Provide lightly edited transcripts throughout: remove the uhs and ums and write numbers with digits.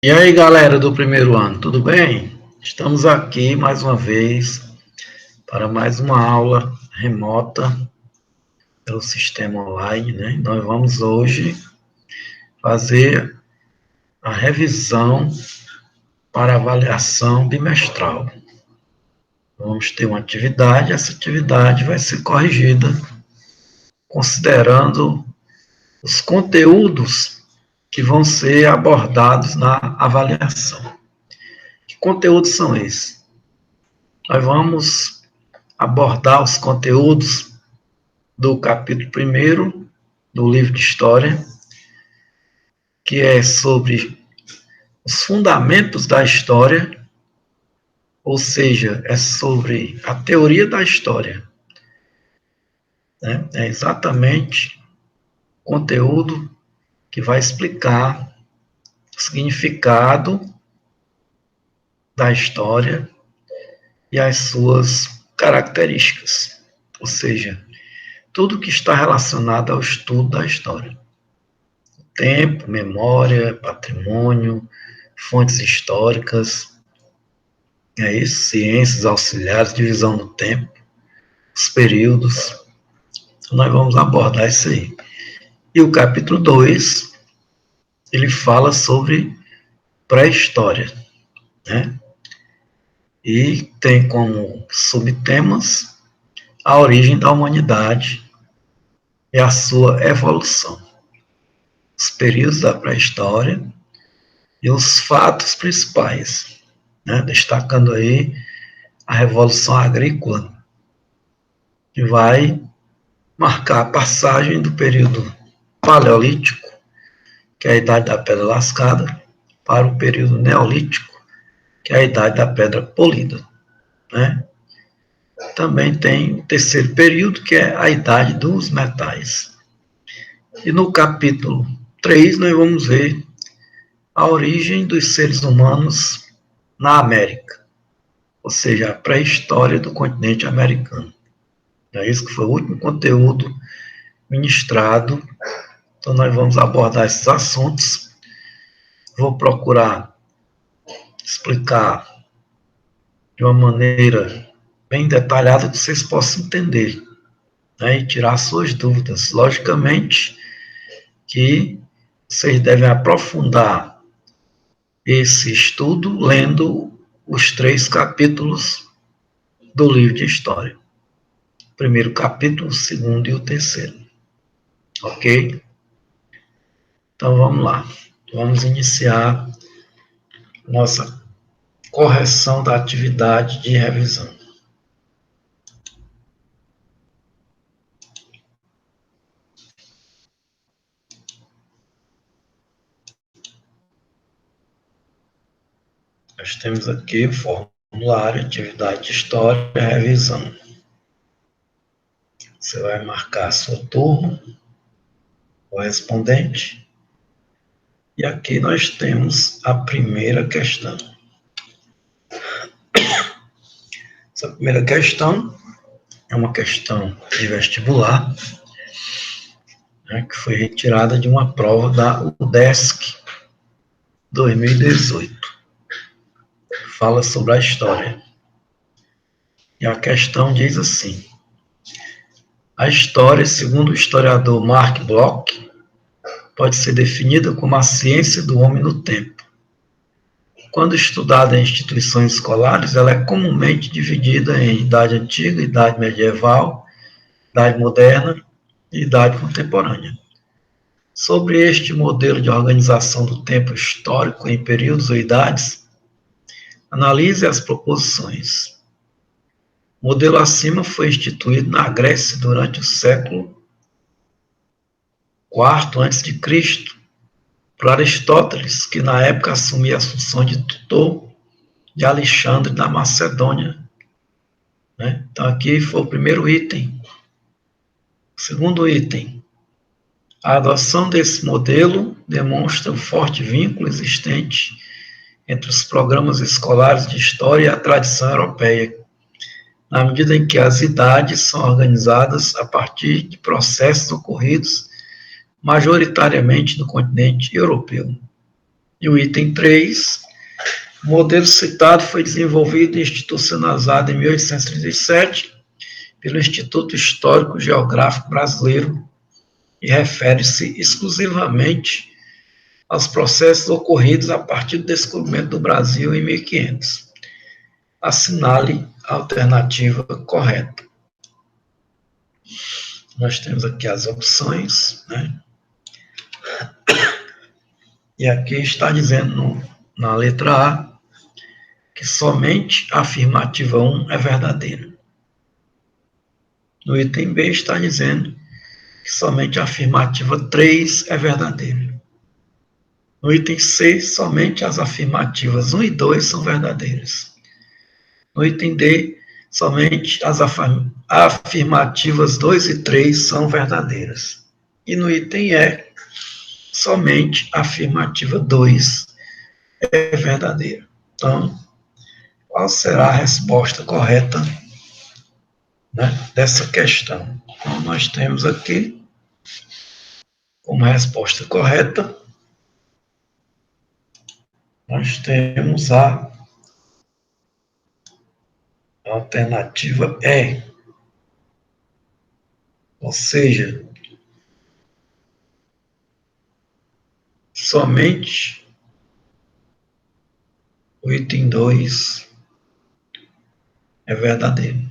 E aí, galera do primeiro ano, tudo bem? Estamos aqui mais uma vez para mais uma aula remota pelo sistema online, né? Nós vamos hoje fazer a revisão para avaliação bimestral. Vamos ter uma atividade, essa atividade vai ser corrigida considerando os conteúdos que vão ser abordados na avaliação. Que conteúdos são esses? Nós vamos abordar os conteúdos do capítulo 1º do livro de História, que é sobre os fundamentos da história, ou seja, é sobre a teoria da história. É exatamente o conteúdo que vai explicar o significado da história e as suas características, ou seja, tudo que está relacionado ao estudo da história. Tempo, memória, patrimônio, fontes históricas, ciências auxiliares, divisão do tempo, os períodos. Então, nós vamos abordar isso aí. E o capítulo 2, ele fala sobre pré-história, né? E tem como subtemas a origem da humanidade e a sua evolução, os períodos da pré-história e os fatos principais, né? Destacando aí a Revolução Agrícola, que vai marcar a passagem do período paleolítico, que é a idade da pedra lascada, para o período neolítico, que é a idade da pedra polida, né? Também tem o terceiro período, que é a idade dos metais. E no capítulo 3, nós vamos ver a origem dos seres humanos na América, ou seja, a pré-história do continente americano. É isso que foi o último conteúdo ministrado. Então, nós vamos abordar esses assuntos. Vou procurar explicar de uma maneira bem detalhada que vocês possam entender, né, e tirar suas dúvidas. Logicamente que vocês devem aprofundar esse estudo lendo os 3 capítulos do livro de História. O primeiro capítulo, o segundo e o terceiro. Ok? Então, vamos lá. Vamos iniciar nossa correção da atividade de revisão. Nós temos aqui o formulário, atividade de história, revisão. Você vai marcar a sua turma, correspondente, e aqui nós temos a primeira questão. Essa primeira questão é uma questão de vestibular, né, que foi retirada de uma prova da UDESC 2018. Fala sobre a história. E a questão diz assim: a história, segundo o historiador Mark Bloch, pode ser definida como a ciência do homem no tempo. Quando estudada em instituições escolares, ela é comumente dividida em idade antiga, idade medieval, idade moderna e idade contemporânea. Sobre este modelo de organização do tempo histórico em períodos ou idades, analise as proposições. O modelo acima foi instituído na Grécia durante o século IV a.C., por Aristóteles, que na época assumia a função de tutor de Alexandre da Macedônia, né? Então, aqui foi o primeiro item. O segundo item: a adoção desse modelo demonstra o forte vínculo existente entre os programas escolares de história e a tradição europeia, na medida em que as idades são organizadas a partir de processos ocorridos majoritariamente no continente europeu, E o item 3, o modelo citado foi desenvolvido e institucionalizado em 1837 pelo Instituto Histórico Geográfico Brasileiro e refere-se exclusivamente aos processos ocorridos a partir do descobrimento do Brasil em 1500. Assinale a alternativa correta. Nós temos aqui as opções, né? E aqui está dizendo na letra A que somente a afirmativa 1 é verdadeira. No item B está dizendo que somente a afirmativa 3 é verdadeira. No item C, somente as afirmativas 1 e 2 são verdadeiras. No item D, somente as afirmativas 2 e 3 são verdadeiras. E no item E, somente a afirmativa 2 é verdadeira. Então, qual será a resposta correta, né, dessa questão? Então, nós temos aqui, como resposta correta, nós temos a alternativa E. Ou seja, somente o item 2 é verdadeiro.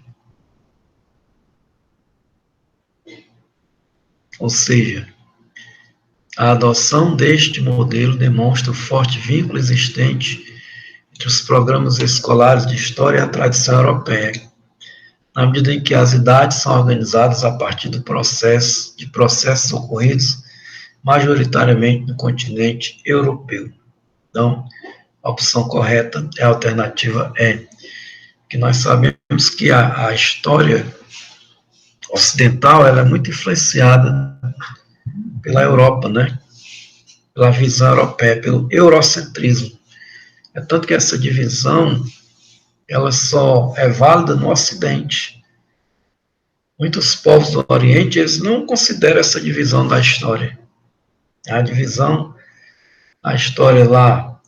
Ou seja, a adoção deste modelo demonstra o forte vínculo existente entre os programas escolares de História e a tradição europeia, na medida em que as idades são organizadas a partir de processos ocorridos majoritariamente no continente europeu. Então, a opção correta é a alternativa E, que nós sabemos que a história ocidental ela é muito influenciada pela Europa, né? Pela visão europeia, pelo eurocentrismo. É tanto que essa divisão ela só é válida no Ocidente. Muitos povos do Oriente eles não consideram essa divisão da história. A divisão, a história lá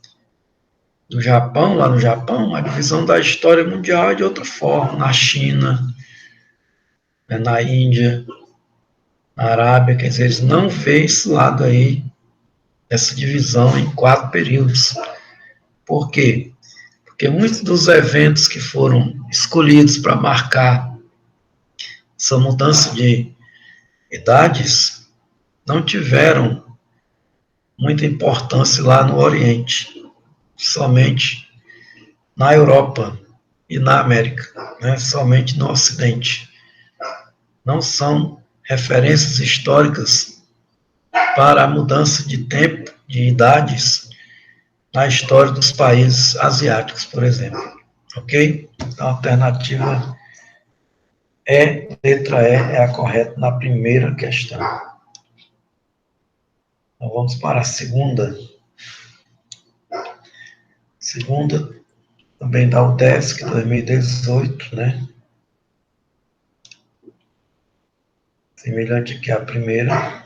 do Japão, lá no Japão, a divisão da história mundial é de outra forma. Na China, na Índia, na Arábia, quer dizer, eles não veem esse lado aí, essa divisão em 4 períodos. Por quê? Porque muitos dos eventos que foram escolhidos para marcar essa mudança de idades não tiveram muita importância lá no Oriente, somente na Europa e na América, né? Somente no Ocidente. Não são referências históricas para a mudança de tempo, de idades, na história dos países asiáticos, por exemplo. Ok? Então, a alternativa letra E é a correta na primeira questão. Então, vamos para a segunda. Segunda, também da UDESC 2018, né? Semelhante aqui à primeira.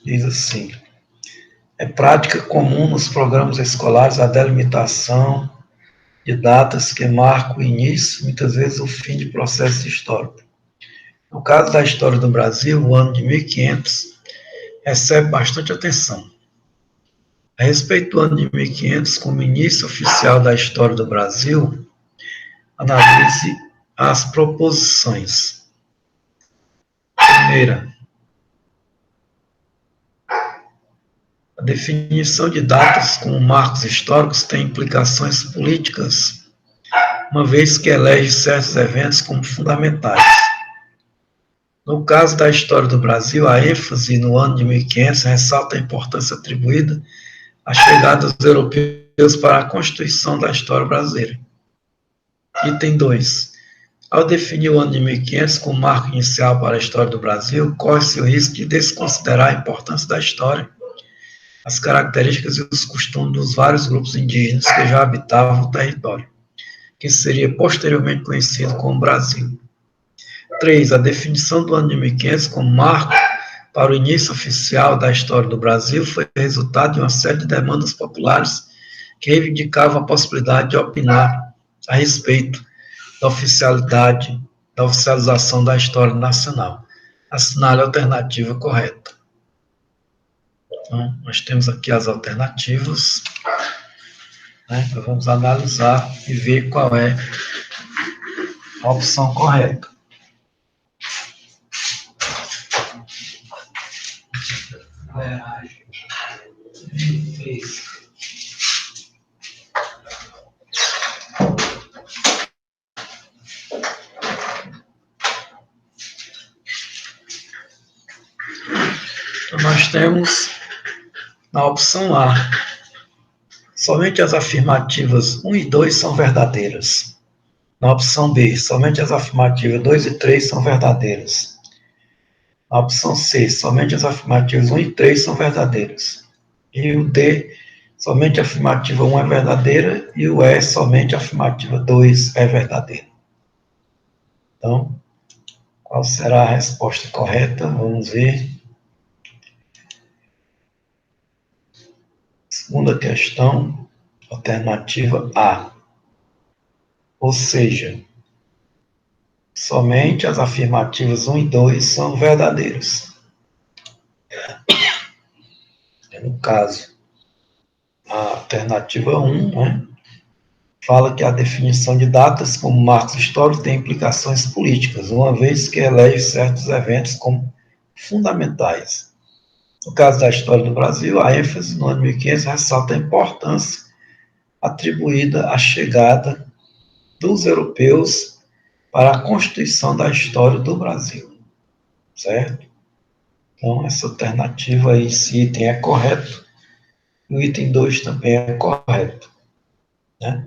Diz assim: é prática comum nos programas escolares a delimitação de datas que marcam o início, muitas vezes o fim de processos históricos. No caso da história do Brasil, o ano de 1500 recebe bastante atenção. A respeito do ano de 1500, como início oficial da história do Brasil, analise as proposições. Primeira, a definição de datas como marcos históricos tem implicações políticas, uma vez que elege certos eventos como fundamentais. No caso da história do Brasil, a ênfase no ano de 1500 ressalta a importância atribuída à chegada dos europeus para a constituição da história brasileira. Item 2. Ao definir o ano de 1500 como marco inicial para a história do Brasil, corre-se o risco de desconsiderar a importância da história, as características e os costumes dos vários grupos indígenas que já habitavam o território, que seria posteriormente conhecido como Brasil. 3. A definição do ano de 1500 como marco para o início oficial da história do Brasil foi resultado de uma série de demandas populares que reivindicavam a possibilidade de opinar a respeito da oficialidade, da oficialização da história nacional. Assinale a alternativa correta. Então, nós temos aqui as alternativas, né? Então, vamos analisar e ver qual é a opção correta. Então, nós temos na opção A, somente as afirmativas 1 e 2 são verdadeiras. Na opção B, somente as afirmativas 2 e 3 são verdadeiras. Na opção C, somente as afirmativas 1 e 3 são verdadeiras. E o D, somente a afirmativa 1 é verdadeira e o E, somente a afirmativa 2 é verdadeira. Então, qual será a resposta correta? Vamos ver. Segunda questão, alternativa A. Ou seja, somente as afirmativas 1 e 2 são verdadeiras. No caso, a alternativa 1, né, fala que a definição de datas como marcos históricos tem implicações políticas, uma vez que elege certos eventos como fundamentais. No caso da história do Brasil, a ênfase no ano 1500 ressalta a importância atribuída à chegada dos europeus para a constituição da história do Brasil, certo? Então, essa alternativa aí, esse item é correto, e o item 2 também é correto, né?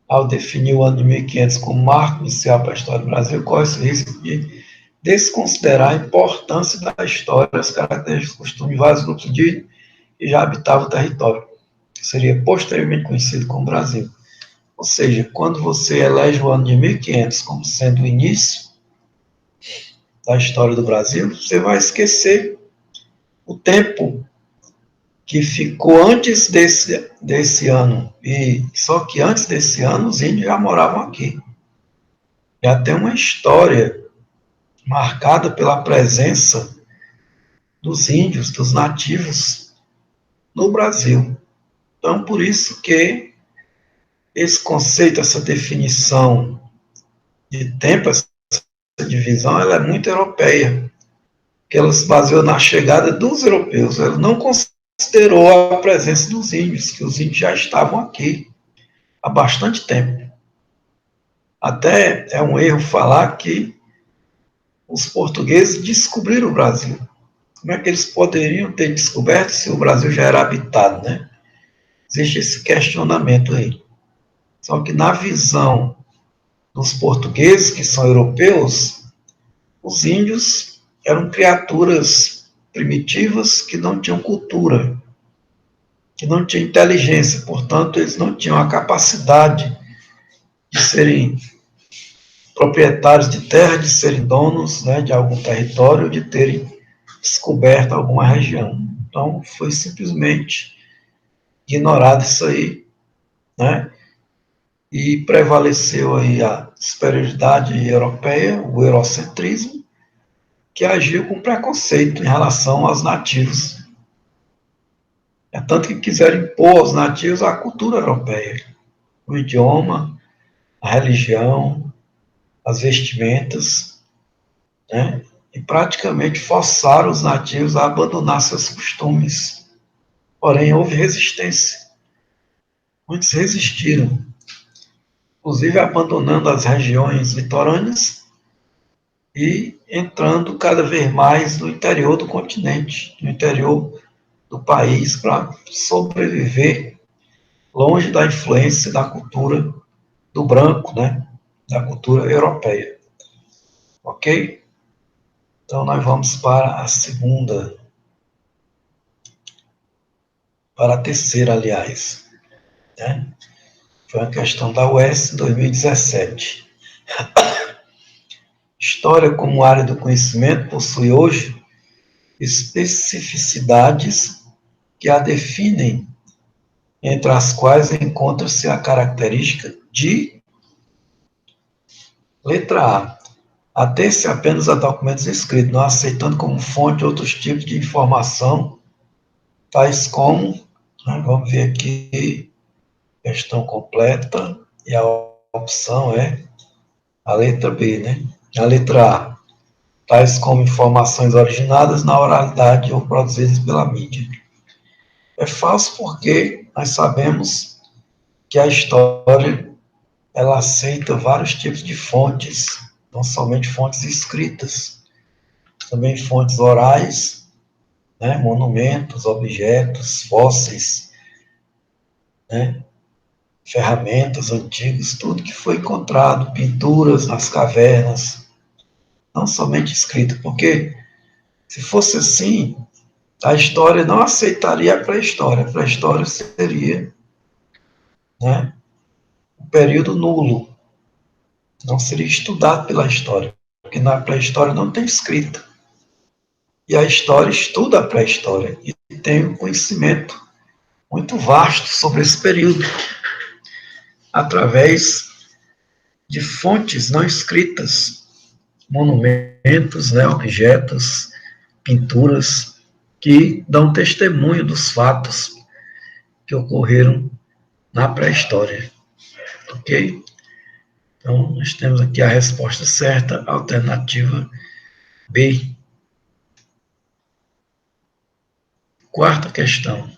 Ao definir o ano de 1500 como marco inicial para a história do Brasil, corre-se o risco de desconsiderar a importância da história, as características, costumes de vários grupos indígenas que já habitavam o território, que seria posteriormente conhecido como Brasil. Ou seja, quando você elege o ano de 1500 como sendo o início da história do Brasil, você vai esquecer o tempo que ficou antes desse ano. E só que antes desse ano, os índios já moravam aqui. Já tem uma história marcada pela presença dos índios, dos nativos, no Brasil. Então, por isso que esse conceito, essa definição de tempo, essa divisão, ela é muito europeia, que ela se baseou na chegada dos europeus. Ela não considerou a presença dos índios, que os índios já estavam aqui há bastante tempo. Até é um erro falar que os portugueses descobriram o Brasil. Como é que eles poderiam ter descoberto se o Brasil já era habitado, né? Existe esse questionamento aí. Só que na visão dos portugueses, que são europeus, os índios eram criaturas primitivas que não tinham cultura, que não tinham inteligência, portanto, eles não tinham a capacidade de serem proprietários de terra, de serem donos, né, de algum território, de terem descoberto alguma região. Então, foi simplesmente ignorado isso aí, né, e prevaleceu aí a superioridade europeia, o eurocentrismo, que agiu com preconceito em relação aos nativos. É tanto que quiseram impor aos nativos a cultura europeia, o idioma, a religião, as vestimentas, né? E praticamente forçaram os nativos a abandonar seus costumes. Porém, houve resistência. Muitos resistiram, inclusive abandonando as regiões litorâneas e entrando cada vez mais no interior do continente, no interior do país, para sobreviver longe da influência da cultura do branco, né? Da cultura europeia. Ok? Então, nós vamos para a segunda, para a terceira, aliás, né? Foi uma questão da UES 2017. História como área do conhecimento possui hoje especificidades que a definem, entre as quais encontra-se a característica de letra A. Ater-se apenas a documentos escritos, não aceitando como fonte outros tipos de informação, tais como, vamos ver aqui, questão completa, e a opção é a letra B, né? A letra A, tais como informações originadas na oralidade ou produzidas pela mídia. É falso porque nós sabemos que a história, ela aceita vários tipos de fontes, não somente fontes escritas, também fontes orais, né? Monumentos, objetos, fósseis, né? Ferramentas antigas, tudo que foi encontrado, pinturas nas cavernas, não somente escrita, porque se fosse assim, a história não aceitaria a pré-história seria, né, um período nulo, não seria estudado pela história, porque na pré-história não tem escrita, e a história estuda a pré-história, e tem um conhecimento muito vasto sobre esse período, através de fontes não escritas, monumentos, né, objetos, pinturas, que dão testemunho dos fatos que ocorreram na pré-história. Ok? Então, nós temos aqui a resposta certa, alternativa B. Quarta questão.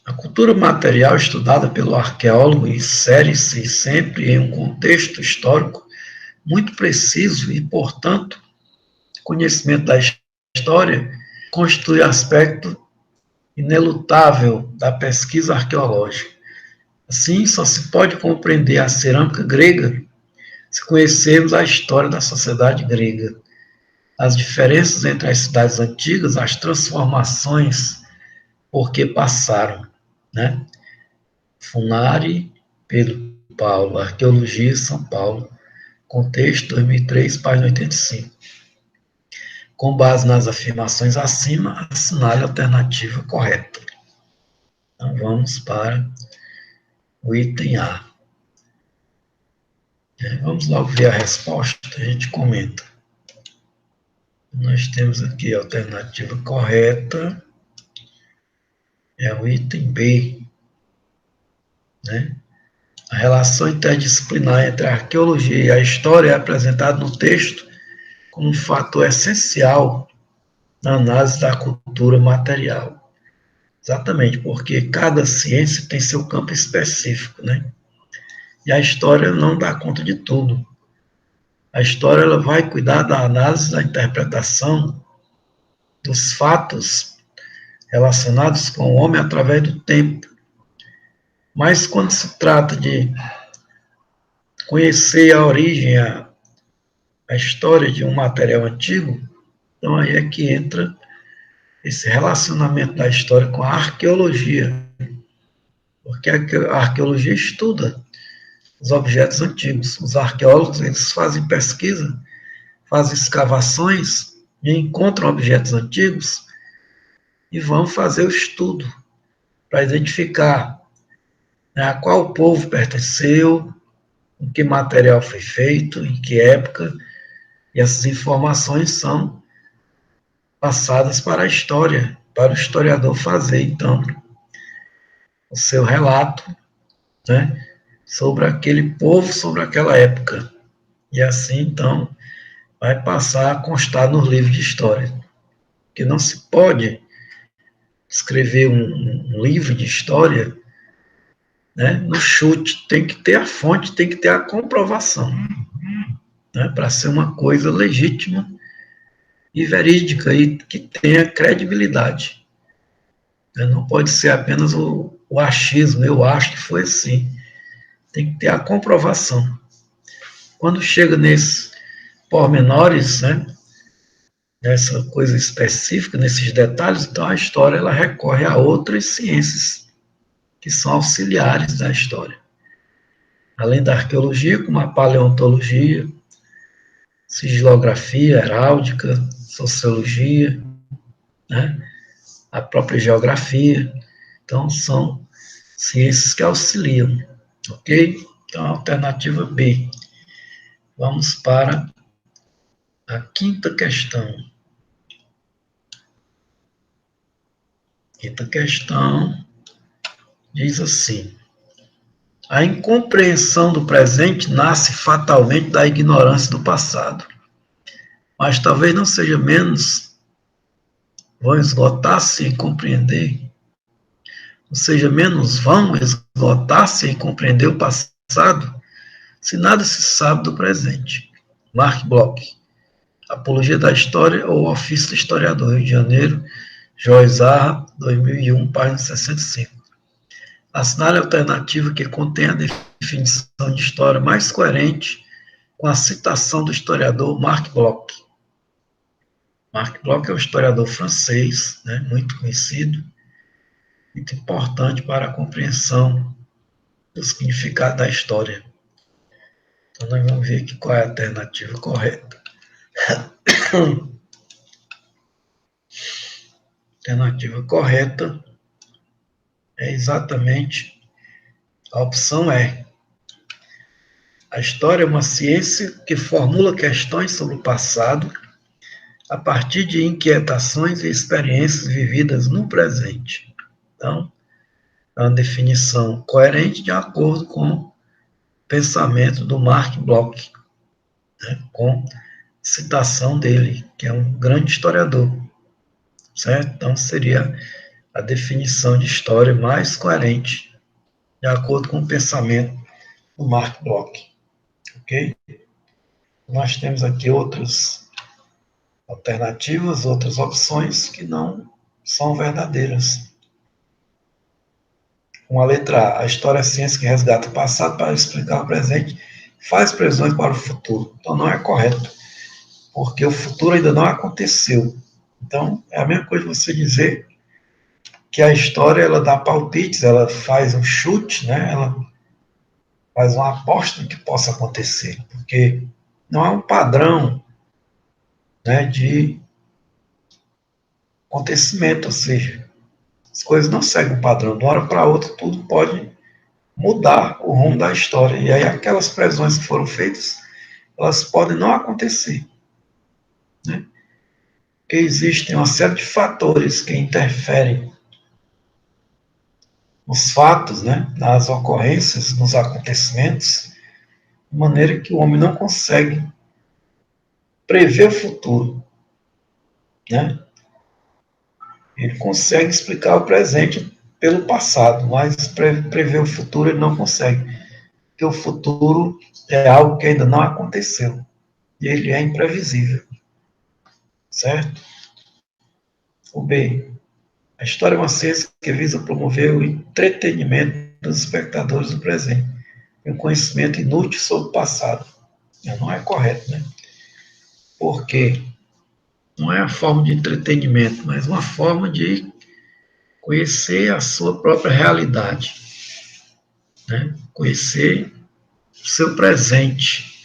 A cultura material estudada pelo arqueólogo insere-se sempre em um contexto histórico muito preciso e, portanto, conhecimento da história constitui aspecto inelutável da pesquisa arqueológica. Assim, só se pode compreender a cerâmica grega se conhecermos a história da sociedade grega, as diferenças entre as cidades antigas, as transformações por que passaram, né? Funari, Pedro Paulo, Arqueologia, São Paulo, contexto 2003, página 85. Com base nas afirmações acima, assinale a alternativa correta. Então, vamos para o item A. Vamos logo ver a resposta, a gente comenta. Nós temos aqui a alternativa correta, é o item B, né? A relação interdisciplinar entre a arqueologia e a história é apresentada no texto como um fator essencial na análise da cultura material. Exatamente, porque cada ciência tem seu campo específico, né? E a história não dá conta de tudo. A história ela vai cuidar da análise, da interpretação dos fatos relacionados com o homem através do tempo. Mas quando se trata de conhecer a origem, a história de um material antigo, então aí é que entra esse relacionamento da história com a arqueologia, porque a arqueologia estuda os objetos antigos. Os arqueólogos, eles fazem pesquisa, fazem escavações e encontram objetos antigos e vão fazer o estudo para identificar, né, a qual povo pertenceu, em que material foi feito, em que época, e essas informações são passadas para a história, para o historiador fazer, então, o seu relato, né, sobre aquele povo, sobre aquela época. E assim, então, vai passar a constar nos livros de história. Porque não se pode escrever um livro de história, né, no chute, tem que ter a fonte, tem que ter a comprovação, né, para ser uma coisa legítima e verídica e que tenha credibilidade. Não pode ser apenas o achismo, eu acho que foi assim. Tem que ter a comprovação. Quando chega nesses pormenores, né, nessa coisa específica, nesses detalhes, então a história ela recorre a outras ciências que são auxiliares da história. Além da arqueologia, como a paleontologia, sigilografia, heráldica, sociologia, né? A própria geografia. Então, são ciências que auxiliam, ok? Então, a alternativa B. Vamos para a quinta questão. Quinta questão diz assim: a incompreensão do presente nasce fatalmente da ignorância do passado, mas talvez não seja menos, vão esgotar-se em compreender, ou seja, menos vão esgotar-se em compreender o passado, se nada se sabe do presente. Mark Bloch, Apologia da História ou Ofício do Historiador, Rio de Janeiro, Joyce Zarra, 2001, página 65. Assinale a alternativa que contém a definição de história mais coerente com a citação do historiador Mark Bloch. Mark Bloch é um historiador francês, né, muito conhecido, muito importante para a compreensão do significado da história. Então, nós vamos ver aqui qual é a alternativa correta. A alternativa correta é exatamente a opção E. A história é uma ciência que formula questões sobre o passado a partir de inquietações e experiências vividas no presente. Então, é uma definição coerente de acordo com o pensamento do Mark Bloch, né, com citação dele, que é um grande historiador, certo? Então, seria a definição de história mais coerente, de acordo com o pensamento do Mark Bloch, ok? Nós temos aqui outras alternativas, outras opções que não são verdadeiras. Com a letra A, a história é a ciência que resgata o passado para explicar o presente, faz previsões para o futuro. Então, não é correto, porque o futuro ainda não aconteceu. Então, é a mesma coisa você dizer que a história, ela dá palpites, ela faz um chute, né? Ela faz uma aposta no que possa acontecer, porque não há um padrão, né, de acontecimento, ou seja, as coisas não seguem um padrão. De uma hora para outra, tudo pode mudar o rumo da história. E aí, aquelas previsões que foram feitas, elas podem não acontecer, né? Porque existem uma série de fatores que interferem nos fatos, né, nas ocorrências, nos acontecimentos, de maneira que o homem não consegue prever o futuro, né? Ele consegue explicar o presente pelo passado, mas prever o futuro ele não consegue, porque o futuro é algo que ainda não aconteceu, e ele é imprevisível, certo? O B. A história é uma ciência que visa promover o entretenimento dos espectadores do presente, e um conhecimento inútil sobre o passado. Não é correto, né? Porque não é a forma de entretenimento, mas uma forma de conhecer a sua própria realidade, né? Conhecer o seu presente.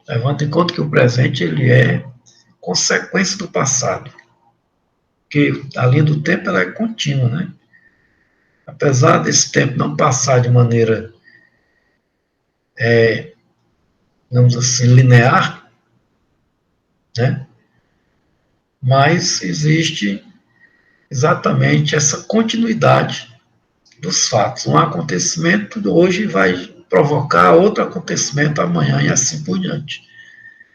Levanta em conta que o presente ele é consequência do passado, porque a linha do tempo ela é contínua, né? Apesar desse tempo não passar de maneira, digamos assim, linear, né? Mas existe exatamente essa continuidade dos fatos. Um acontecimento hoje vai provocar outro acontecimento amanhã e assim por diante.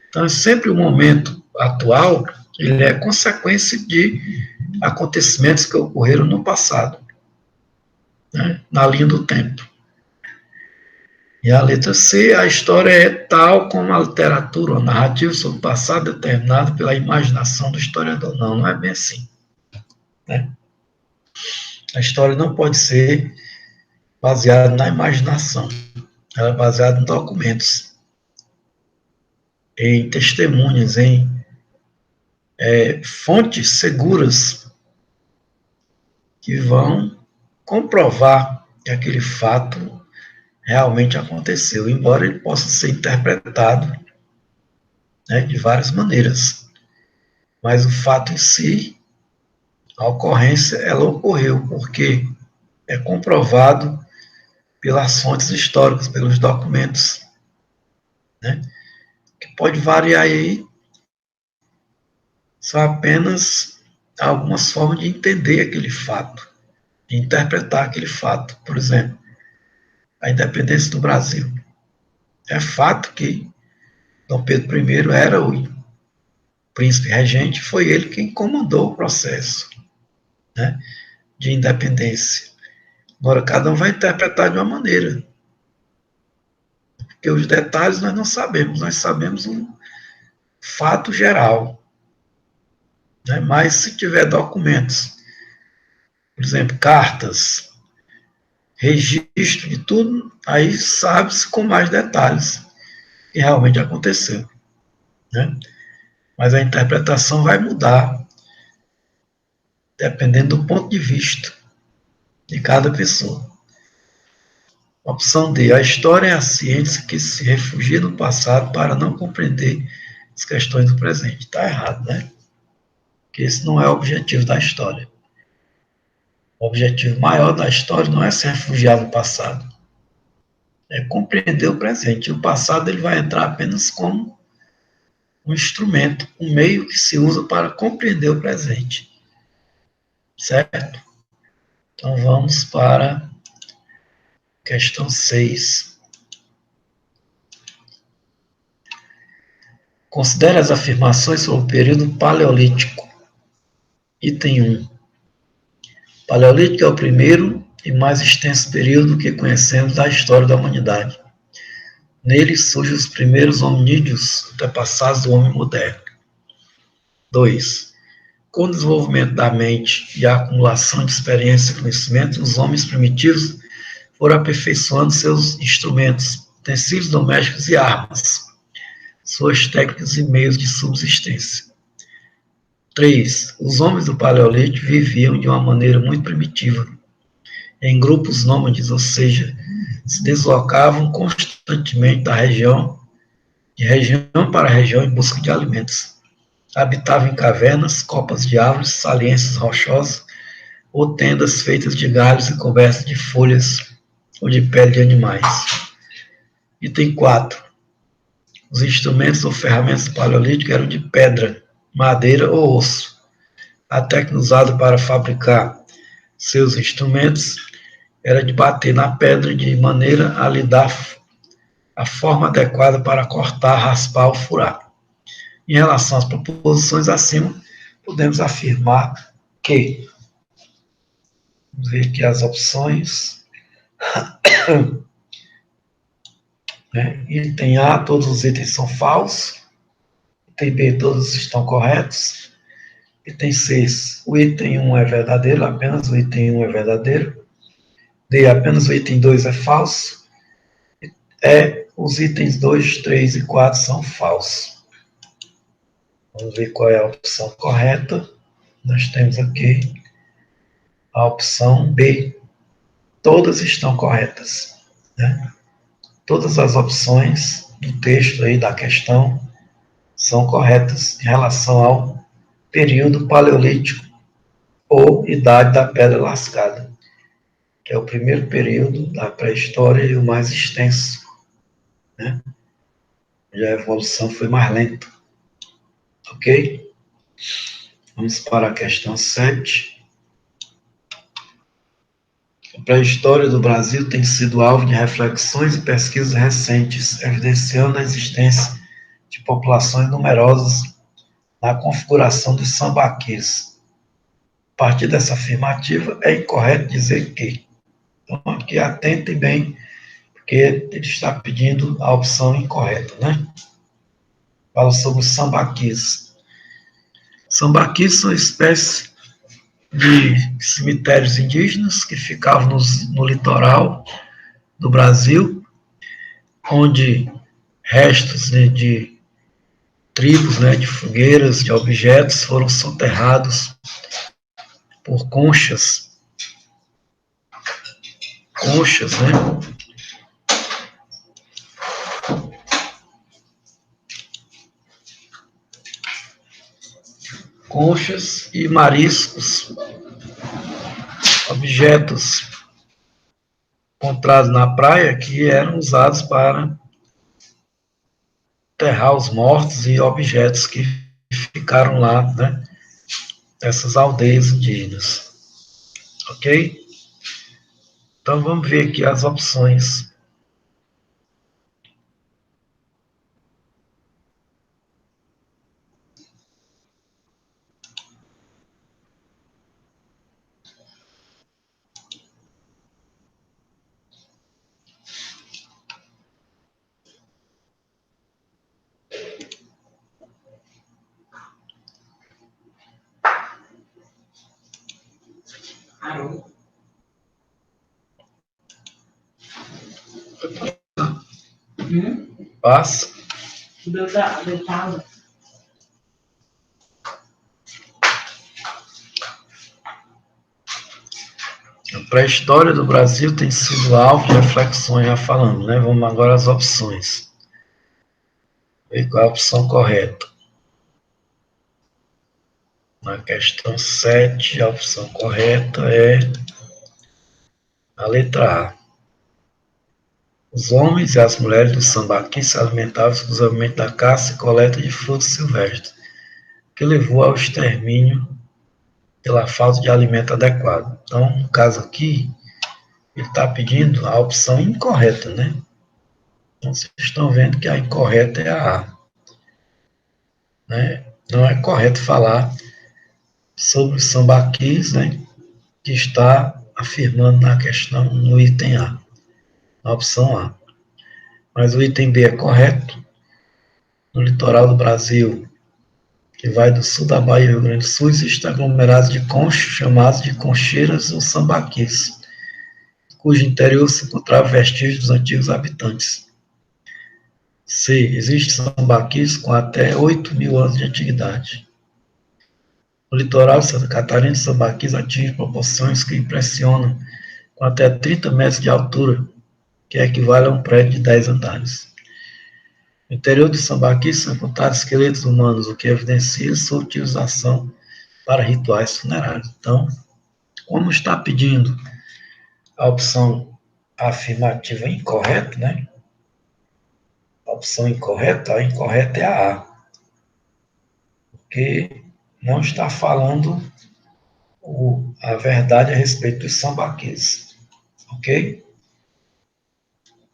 Então, é sempre o momento atual, ele é consequência de acontecimentos que ocorreram no passado, né, na linha do tempo. E a letra C, a história é tal como a literatura, a narrativa sobre o passado determinado pela imaginação do historiador. Não, não é bem assim, né? A história não pode ser baseada na imaginação. Ela é baseada em documentos, em testemunhas, em fontes seguras que vão comprovar que aquele fato realmente aconteceu, embora ele possa ser interpretado, né, de várias maneiras. Mas o fato em si, a ocorrência, ela ocorreu porque é comprovado pelas fontes históricas, pelos documentos, né? Que pode variar aí, são apenas algumas formas de entender aquele fato, de interpretar aquele fato. Por exemplo, a independência do Brasil. É fato que Dom Pedro I era o príncipe regente, foi ele quem comandou o processo, né, de independência. Agora, cada um vai interpretar de uma maneira, porque os detalhes nós sabemos um fato geral, né, mas se tiver documentos, por exemplo, cartas, registro de tudo, aí sabe-se com mais detalhes que realmente aconteceu, né? Mas a interpretação vai mudar dependendo do ponto de vista de cada pessoa. Opção D. A história é a ciência que se refugia no passado para não compreender as questões do presente. Está errado, né? Porque esse não é o objetivo da história. O objetivo maior da história não é se refugiar no passado, é compreender o presente. E o passado ele vai entrar apenas como um instrumento, um meio que se usa para compreender o presente. Certo? Então vamos para a questão 6. Considere as afirmações sobre o período paleolítico. Item 1. Paleolítico é o primeiro e mais extenso período que conhecemos da história da humanidade. Nele surgem os primeiros hominídeos antepassados do homem moderno. 2. Com o desenvolvimento da mente e a acumulação de experiência e conhecimento, os homens primitivos foram aperfeiçoando seus instrumentos, utensílios domésticos e armas, suas técnicas e meios de subsistência. 3. Os homens do Paleolítico viviam de uma maneira muito primitiva, em grupos nômades, ou seja, se deslocavam constantemente de região para região em busca de alimentos. Habitavam em cavernas, copas de árvores, saliências rochosas ou tendas feitas de galhos e cobertas de folhas ou de pele de animais. Item 4. Os instrumentos ou ferramentas do Paleolítico eram de pedra, madeira ou osso. A técnica usada para fabricar seus instrumentos era de bater na pedra de maneira a lhe dar a forma adequada para cortar, raspar ou furar. Em relação às proposições acima, podemos afirmar que, vamos ver aqui as opções, né? Item A, todos os itens são falsos. Item B, todos estão corretos. Item C, o item 1 é verdadeiro, apenas o item 1 é verdadeiro. D, apenas o item 2 é falso. E, os itens 2, 3 e 4 são falsos. Vamos ver qual é a opção correta. Nós temos aqui a opção B. Todas estão corretas, né? Todas as opções do texto aí da questão são corretas em relação ao período paleolítico ou idade da pedra lascada, que é o primeiro período da pré-história e o mais extenso, né? Já a evolução foi mais lenta. Ok? Vamos para a questão 7. A pré-história do Brasil tem sido alvo de reflexões e pesquisas recentes, evidenciando a existência de populações numerosas na configuração dos sambaquis. A partir dessa afirmativa, é incorreto dizer que. Então, aqui atentem bem, porque ele está pedindo a opção incorreta, né? Fala sobre os sambaquis. Sambaquis são espécies de cemitérios indígenas que ficavam no litoral do Brasil, onde restos, né, de tribos, né, de fogueiras, de objetos foram soterrados por conchas, né, conchas e mariscos, objetos encontrados na praia que eram usados para enterrar os mortos e objetos que ficaram lá, né? Essas aldeias indígenas. Ok? Então vamos ver aqui as opções. Passa. A pré-história do Brasil tem sido alvo de reflexões, já falando, né? Vamos agora às opções. Ver qual é a opção correta. Na questão 7, a opção correta é a letra A. Os homens e as mulheres do Sambaqui se alimentavam exclusivamente da caça e coleta de frutos silvestres, que levou ao extermínio pela falta de alimento adequado. Então, no caso aqui, ele está pedindo a opção incorreta, né? Então, vocês estão vendo que a incorreta é a A. Né? Não é correto falar sobre os sambaquis, né? Que está afirmando na questão no item A, na opção A. Mas o item B é correto. No litoral do Brasil, que vai do sul da Bahia e Rio Grande do Sul, existem aglomerados de conchos chamados de concheiras ou sambaquis, cujo interior se encontrava vestígios dos antigos habitantes. C. Existem sambaquis com até 8.000 anos de antiguidade. No litoral de Santa Catarina, os sambaquis atingem proporções que impressionam, com até 30 metros de altura, que equivale a um prédio de 10 andares. No interior de Sambaqui são encontrados esqueletos humanos, o que evidencia sua utilização para rituais funerários. Então, como está pedindo a opção afirmativa incorreta, né? A opção incorreta, a incorreta é a A, porque não está falando a verdade a respeito dos sambaquis. Ok?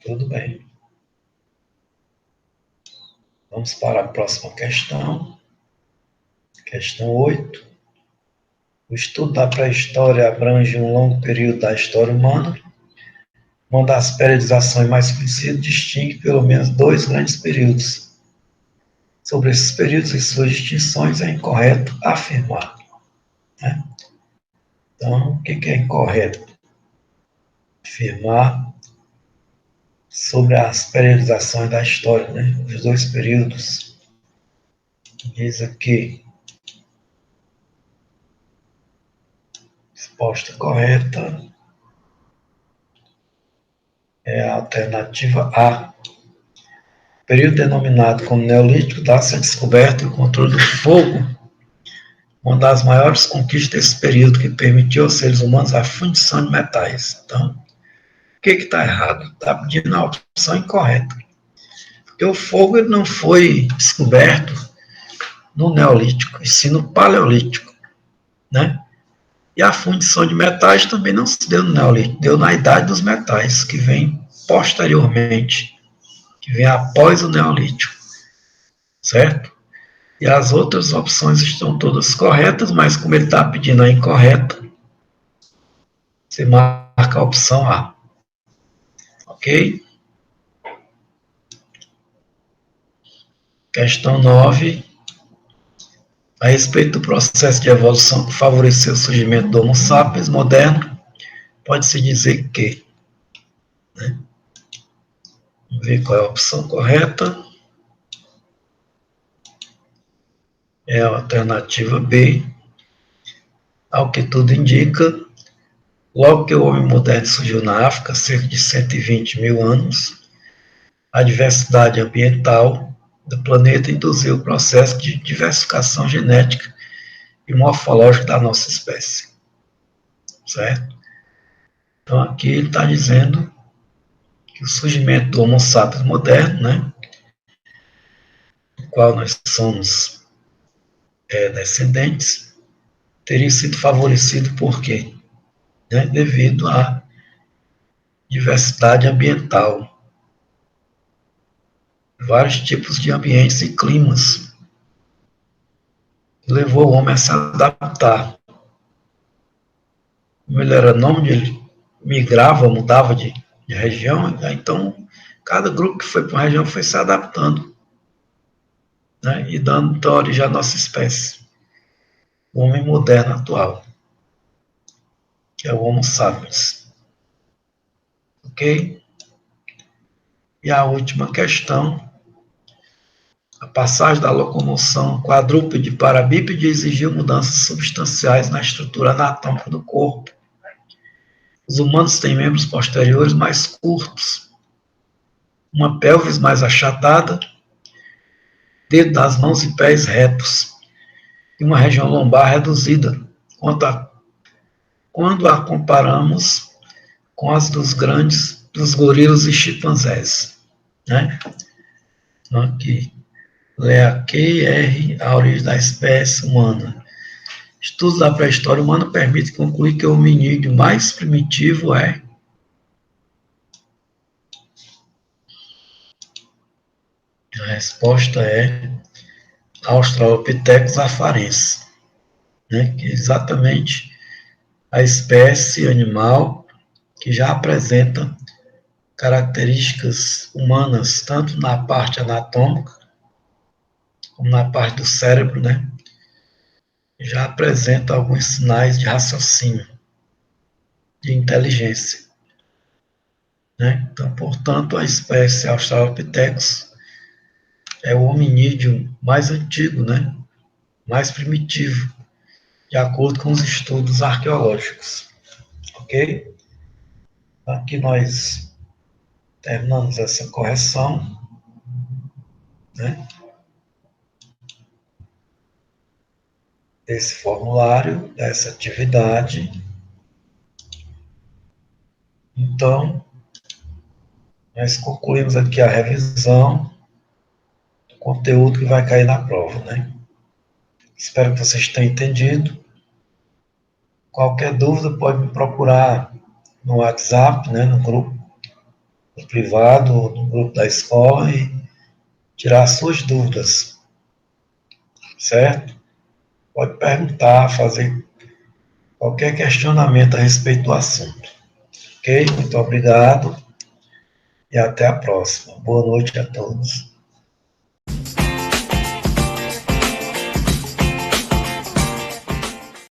Tudo bem. Vamos para a próxima questão. Questão 8. O estudo da pré-história abrange um longo período da história humana. Uma das periodizações mais conhecidas distingue pelo menos 2 grandes períodos. Sobre esses períodos e suas distinções é incorreto afirmar. Né? Então, o que é incorreto? Afirmar sobre as periodizações da história, né? Os 2 períodos. Diz aqui. Resposta correta é a alternativa A. O período denominado como Neolítico dá-se a descoberta e o controle do fogo, uma das maiores conquistas desse período, que permitiu aos seres humanos a fundição de metais. Então, o que está errado? Está pedindo a opção incorreta. Porque o fogo ele não foi descoberto no Neolítico, e sim no Paleolítico, né? E a fundição de metais também não se deu no Neolítico, deu na Idade dos Metais, que vem posteriormente, que vem após o Neolítico, certo? E as outras opções estão todas corretas, mas como ele está pedindo a incorreta, você marca a opção A. Ok? Questão 9. A respeito do processo de evolução que favoreceu o surgimento do Homo sapiens moderno, pode-se dizer que... Né? Vamos ver qual é a opção correta. É a alternativa B. Ao que tudo indica, logo que o homem moderno surgiu na África, cerca de 120 mil anos, a diversidade ambiental do planeta induziu o processo de diversificação genética e morfológico da nossa espécie, certo? Então aqui ele está dizendo que o surgimento do Homo sapiens moderno, né, do qual nós somos descendentes, teria sido favorecido por quê? Né, devido à diversidade ambiental, vários tipos de ambientes e climas, levou o homem a se adaptar. Como ele era nômade, ele migrava, mudava de região, então cada grupo que foi para uma região foi se adaptando, né, e dando então, origem à nossa espécie, o homem moderno atual, que é o Homo sapiens. Ok? E a última questão, a passagem da locomoção quadrúpede para bípede exigiu mudanças substanciais na estrutura anatômica do corpo. Os humanos têm membros posteriores mais curtos, uma pelvis mais achatada, dedo das mãos e pés retos, e uma região lombar reduzida, quando a comparamos com as dos gorilas e chimpanzés, né? Então, aqui, Lea Q.R., a origem da espécie humana. Estudos da pré-história humana permitem concluir que o hominídeo mais primitivo é a resposta é Australopithecus afarensis, né? Que é exatamente a espécie animal que já apresenta características humanas, tanto na parte anatômica, como na parte do cérebro, né? Já apresenta alguns sinais de raciocínio, de inteligência, né? Então, portanto, a espécie Australopithecus é o hominídeo mais antigo, né? Mais primitivo, de acordo com os estudos arqueológicos. Ok? Aqui nós terminamos essa correção, né? Desse formulário, dessa atividade. Então, nós concluímos aqui a revisão do conteúdo que vai cair na prova, né? Espero que vocês tenham entendido. Qualquer dúvida pode me procurar no WhatsApp, né, no grupo privado, no grupo da escola e tirar suas dúvidas, certo? Pode perguntar, fazer qualquer questionamento a respeito do assunto. Ok? Muito obrigado e até a próxima. Boa noite a todos.